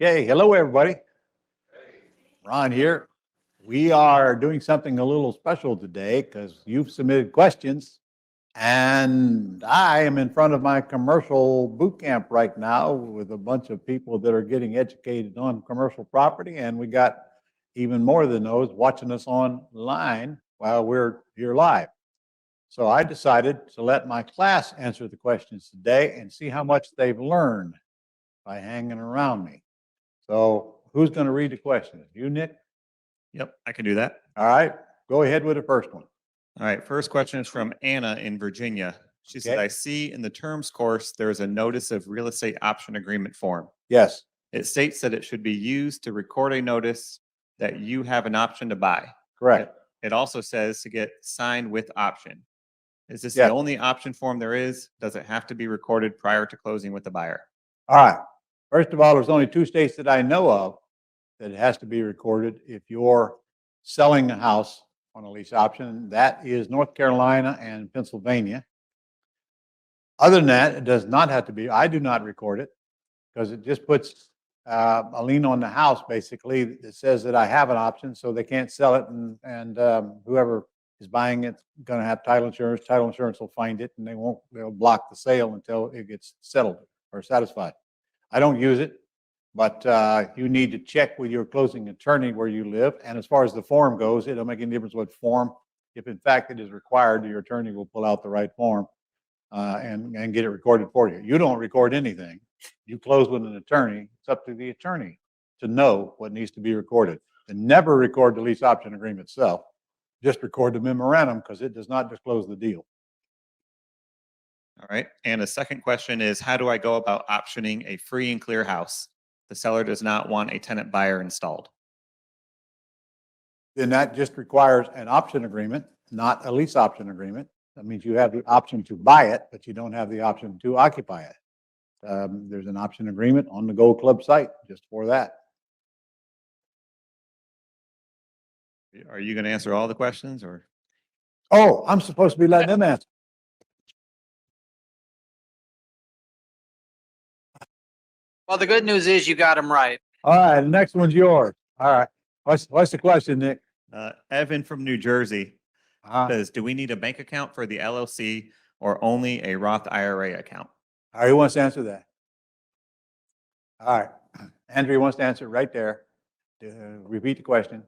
Okay, hello everybody. Ron here. We are doing something a little special today because you've submitted questions and I am in front of my commercial boot camp right now with a bunch of people that are getting educated on commercial property, and we got even more than those watching us online while we're here live. So I decided to let my class answer the questions today and see how much they've learned by hanging around me. So who's going to read the questions? You, Nick? Yep, I can do that. All right, go ahead with the first one. All right, first question is from Anna in Virginia. She said, Okay. I see in the terms course, there is a notice of real estate option agreement form. Yes, It states that it should be used to record a notice that you have an option to buy. correct. It also says to get signed with option. Is this Yes. the only option form there is? Does it have to be recorded prior to closing with the buyer? All right. First of all, there's only two states that I know of that it has to be recorded if you're selling a house on a lease option. That is North Carolina and Pennsylvania. Other than that, it does not have to be. I do not record it because it just puts a lien on the house, basically, that says that I have an option, so they can't sell it, and whoever is buying it's going to have title insurance. Title insurance will find it, and they'll block the sale until it gets settled or satisfied. I don't use it, but you need to check with your closing attorney where you live. And as far as the form goes, it don't make any difference what form. If in fact it is required, your attorney will pull out the right form and get it recorded for you. You don't record anything. You close with an attorney. It's up to the attorney to know what needs to be recorded. And never record the lease option agreement itself. Just record the memorandum because it does not disclose the deal. All right. And the second question is, how do I go about optioning a free and clear house? The seller does not want a tenant buyer installed. Then that just requires an option agreement, not a lease option agreement. That means you have the option to buy it, but you don't have the option to occupy it. There's an option agreement on the Gold Club site just for that. Are you going to answer all the questions or? Oh, I'm supposed to be letting them answer. Well, the good news is you got them right. All right, the next one's yours. All right. What's the question, Nick? Evan from New Jersey Uh, says, do we need a bank account for the LLC or only a Roth IRA account? all right, who wants to answer that? All right. Andrea wants to answer right there. Repeat the question.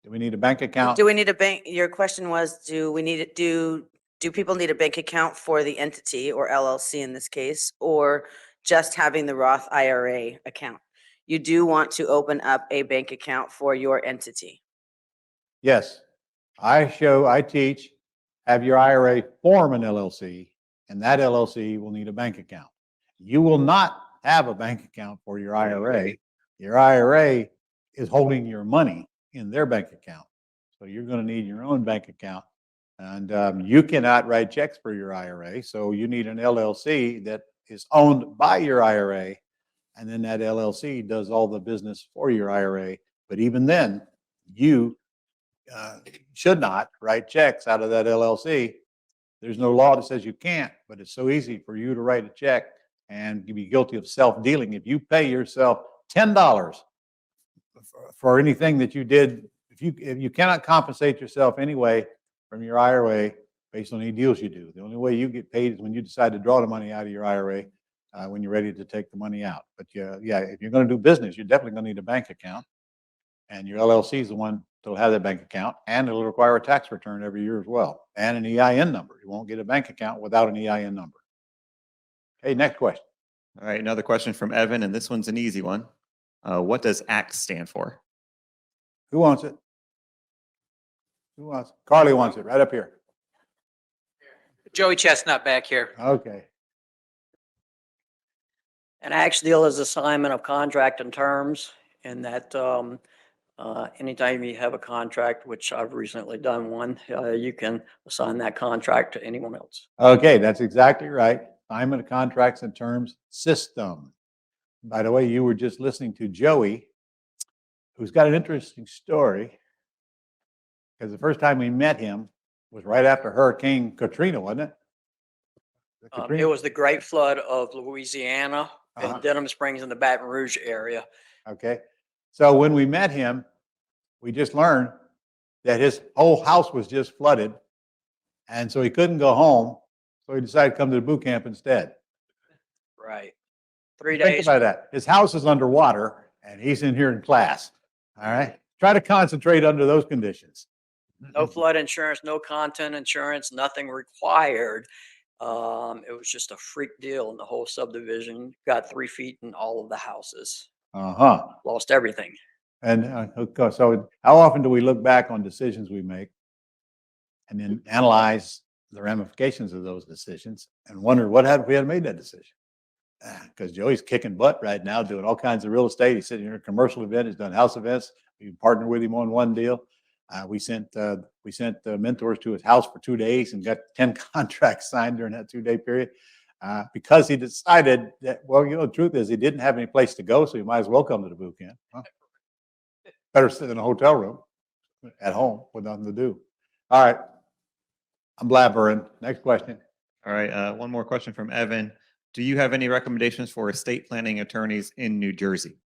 Do we need a bank account? Do we need a bank? Your question was, do we need it, do people need a bank account for the entity or LLC in this case, or just having the Roth IRA account? You do want to open up a bank account for your entity. Yes. I teach, have your IRA form an LLC, and that LLC will need a bank account. You will not have a bank account for your IRA. Your IRA is holding your money in their bank account. So you're going to need your own bank account. And you cannot write checks for your IRA. So you need an LLC that is owned by your IRA. And then that LLC does all the business for your IRA. But even then, you should not write checks out of that LLC. There's no law that says you can't, but it's so easy for you to write a check and be guilty of self-dealing. If you pay yourself $10 for anything that you did, if you cannot compensate yourself anyway from your IRA based on any deals you do. The only way you get paid is when you decide to draw the money out of your IRA when you're ready to take the money out. But yeah, if you're going to do business, you're definitely going to need a bank account, and your LLC is the one that'll have that bank account, and it'll require a tax return every year as well, and an EIN number. You won't get a bank account without an EIN number. Okay, next question. All right, another question from Evan, and this one's an easy one. What does ACT stand for? Who wants it? Who wants it? Carly wants it, right up here. Joey Chestnut back here. Okay. An act deal is assignment of contract and terms, and that anytime you have a contract, which I've recently done one, you can assign that contract to anyone else. Okay, that's exactly right. Assignment of contracts and terms system. By the way, you were just listening to Joey, who's got an interesting story, because the first time we met him was right after Hurricane Katrina, wasn't it? It was the Great Flood of Louisiana, Uh-huh. in Denham Springs in the Baton Rouge area. Okay. So when we met him, we just learned that his whole house was just flooded. And so he couldn't go home. So he decided to come to the boot camp instead. Right. 3 Think days. about that. His house is underwater and he's in here in class. All right. Try to concentrate under those conditions. No flood insurance, no content insurance, nothing required. It was just a freak deal in the whole subdivision. Got 3 feet in all of the houses. Uh-huh. Lost everything. And so how often do we look back on decisions we make and then analyze the ramifications of those decisions and wonder what had if we had made that decision? Because Joey's kicking butt right now, doing all kinds of real estate. He's sitting in a commercial event. He's done house events. We partnered with him on one deal. We sent mentors to his house for 2 days and got 10 contracts signed during that 2-day period because he decided that, well, the truth is he didn't have any place to go, so he might as well come to the boot camp. Huh? Better sit in a hotel room at home with nothing to do. All right. I'm blabbering. Next question. All right, one more question from Evan. Do you have any recommendations for estate planning attorneys in New Jersey?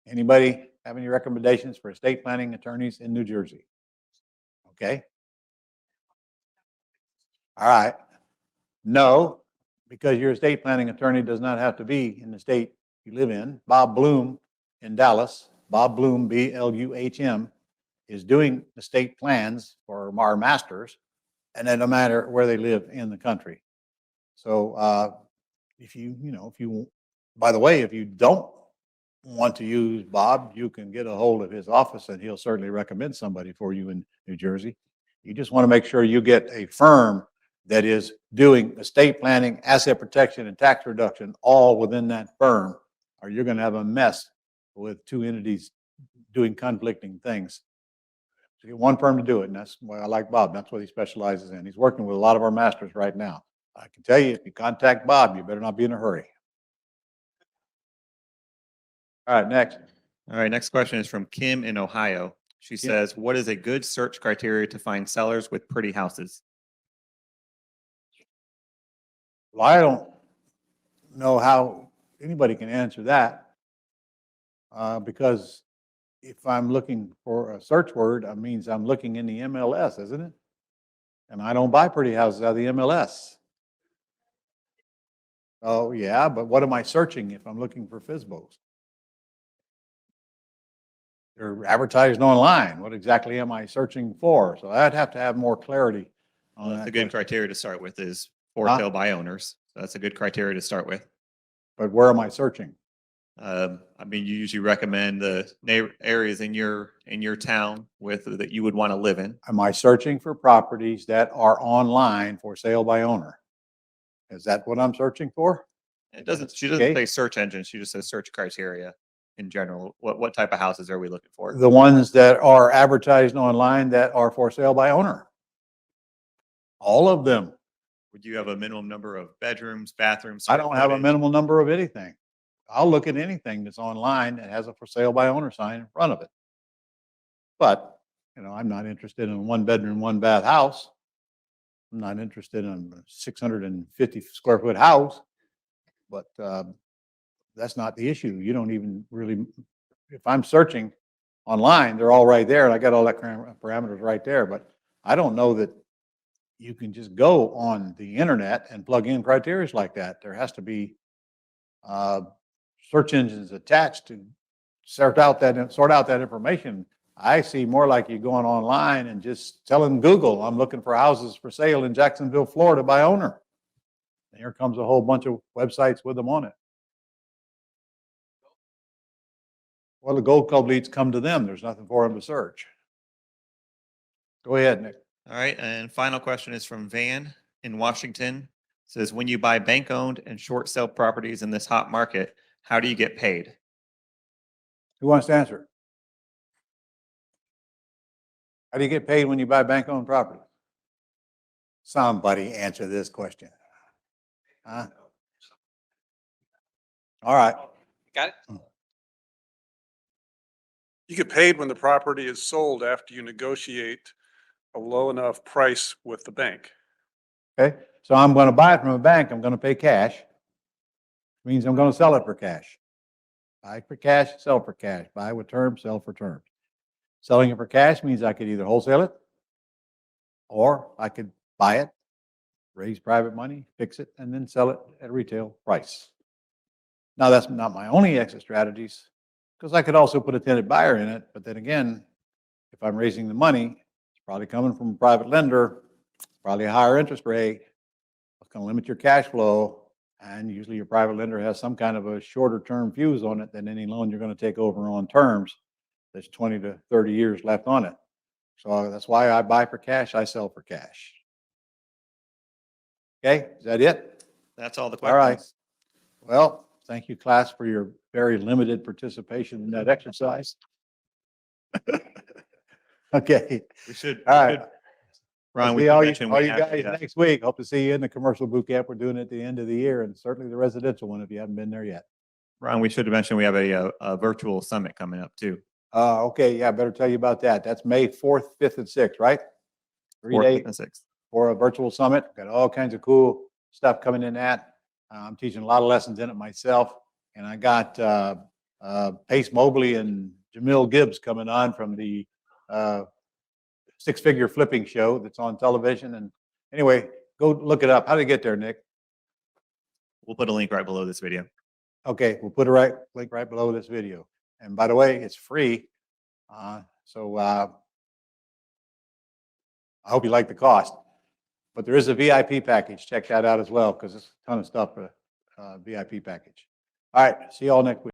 Anybody have any recommendations for estate planning attorneys in New Jersey? Okay. All right. No, because your estate planning attorney does not have to be in the state you live in. Bob Bloom in Dallas, Bob Bloom, Bluhm, is doing estate plans for our masters, and it no matter where they live in the country. So if you, by the way, if you don't want to use Bob, you can get a hold of his office and he'll certainly recommend somebody for you in New Jersey. You just want to make sure you get a firm that is doing estate planning, asset protection, and tax reduction all within that firm, or you're going to have a mess with 2 entities doing conflicting things. So get one firm to do it, and that's why I like Bob. That's what he specializes in. He's working with a lot of our masters right now. I can tell you, if you contact Bob, you better not be in a hurry. All right, next. All right, next question is from Kim in Ohio. She says, what is a good search criteria to find sellers with pretty houses? Well, I don't know how anybody can answer that because if I'm looking for a search word, that means I'm looking in the MLS, isn't it? And I don't buy pretty houses out of the MLS. Oh, yeah, but what am I searching if I'm looking for FSBOs? They're advertised online. What exactly am I searching for? So I'd have to have more clarity on That's that a good question. criteria to start with is for sale by owners. So that's a good criteria to start with. But where am I searching? I mean, you usually recommend the areas in your town that you would want to live in. Am I searching for properties that are online for sale by owner? Is that what I'm searching for? She doesn't say search engine. She just says search criteria in general. What type of houses are we looking for? The ones that are advertised online that are for sale by owner. All of them. Would you have a minimum number of bedrooms, bathrooms? I square don't have a footage? minimal number of anything. I'll look at anything that's online that has a for sale by owner sign in front of it. But, I'm not interested in a 1-bedroom, 1-bath house. I'm not interested in a 650 square foot house. But that's not the issue. You don't even really, if I'm searching online, they're all right there and I got all that parameters right there. But I don't know that you can just go on the internet and plug in criteria like that. There has to be search engines attached to sort out that information. I see more like you going online and just telling Google, I'm looking for houses for sale in Jacksonville, Florida by owner. And here comes a whole bunch of websites with them on it. Well, the Gold Club leads come to them. There's nothing for them to search. Go ahead, Nick. All right, and final question is from Van in Washington. It says, when you buy bank-owned and short sale properties in this hot market, how do you get paid? Who wants to answer? How do you get paid when you buy bank-owned property? Somebody answer this question. Huh? All right. Got it? You get paid when the property is sold after you negotiate a low enough price with the bank. Okay. So I'm going to buy it from a bank. I'm going to pay cash. Means I'm going to sell it for cash. Buy for cash, sell for cash. Buy with terms, sell for terms. Selling it for cash means I could either wholesale it or I could buy it, raise private money, fix it, and then sell it at retail price. Now, that's not my only exit strategies, because I could also put a tenant buyer in it, but then again, if I'm raising the money, it's probably coming from a private lender, probably a higher interest rate. It's going to limit your cash flow, and usually your private lender has some kind of a shorter term fuse on it than any loan you're going to take over on terms. There's 20 to 30 years left on it. So that's why I buy for cash, I sell for cash. Okay, is that it? That's all the All right. questions. Well, thank you, class, for your very limited participation in that exercise. Okay, We should, all right. Ron, I'll we see should all you mention we have guys the, next week. Hope to see you in the commercial boot camp we're doing at the end of the year, and certainly the residential one if you haven't been there yet. Ron, we should have mentioned we have a virtual summit coming up too. Okay, yeah, I better tell you about that. That's May 4th, 5th, and 6th, right? 3 4th, days 5th, and 6th. for a virtual summit. Got all kinds of cool stuff coming in that. I'm teaching a lot of lessons in it myself, and I got Pace Mobley and Jamil Gibbs coming on from the six-figure flipping show that's on television. And anyway, go look it up. How do you get there, Nick? We'll put a link right below this video. Okay, we'll put a link right below this video. And by the way, it's free. So I hope you like the cost. But there is a VIP package. Check that out as well, because it's a ton of stuff for a VIP package. All right, see you all next week.